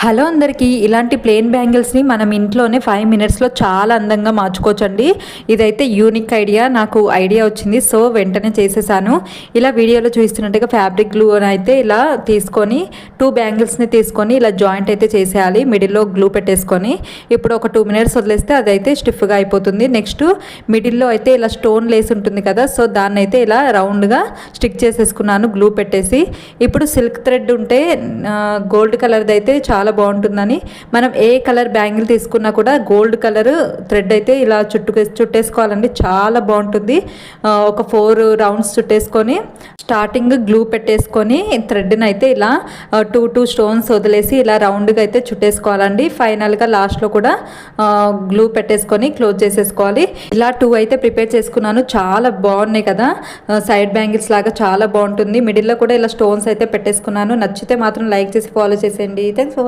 Hello అందరికీ, ఇలాంటి plain బ్యాంగిల్స్ని మనం ఇంట్లోనే 5 మినిట్స్లో చాలా అందంగా మార్చుకోవచ్చండి. ఇదైతే యూనిక్ ఐడియా, నాకు ఐడియా వచ్చింది, సో వెంటనే చేసేసాను. ఇలా వీడియోలో చూస్తున్నట్టుగా ఫ్యాబ్రిక్ గ్లూ అయితే ఇలా తీసుకొని 2 బ్యాంగిల్స్ని తీసుకొని ఇలా జాయింట్ అయితే చేసేయాలి. మిడిల్లో గ్లూ పెట్టేసుకొని ఇప్పుడు ఒక 2 మినిట్స్ వదిలేస్తే అదైతే స్టిఫ్గా అయిపోతుంది. నెక్స్ట్ మిడిల్లో అయితే ఇలా స్టోన్ లేస్ ఉంటుంది కదా, సో దాన్ని అయితే ఇలా రౌండ్గా స్టిక్ చేసేసుకున్నాను గ్లూ పెట్టేసి. ఇప్పుడు సిల్క్ థ్రెడ్ ఉంటే గోల్డ్ కలర్ది అయితే చాలా బాగుంటుందని మనం ఏ కలర్ బ్యాంగిల్ తీసుకున్నా కూడా గోల్డ్ కలర్ థ్రెడ్ అయితే ఇలా చుట్టేసుకోవాలండి, చాలా బాగుంటుంది. ఒక 4 రౌండ్స్ చుట్టేసుకొని స్టార్టింగ్ గ్లూ పెట్టేసుకొని థ్రెడ్ని అయితే ఇలా 2 స్టోన్స్ వదిలేసి ఇలా రౌండ్గా అయితే చుట్టేసుకోవాలండి. ఫైనల్గా లాస్ట్లో కూడా గ్లూ పెట్టేసుకొని క్లోజ్ చేసేసుకోవాలి. ఇలా 2 అయితే ప్రిపేర్ చేసుకున్నాను, చాలా బాగున్నాయి కదా, సైడ్ బ్యాంగిల్స్ లాగా చాలా బాగుంటుంది. మిడిల్లో కూడా ఇలా స్టోన్స్ అయితే పెట్టేసుకున్నాను. నచ్చితే మాత్రం లైక్ చేసి ఫాలో చేసేయండి. Thanks for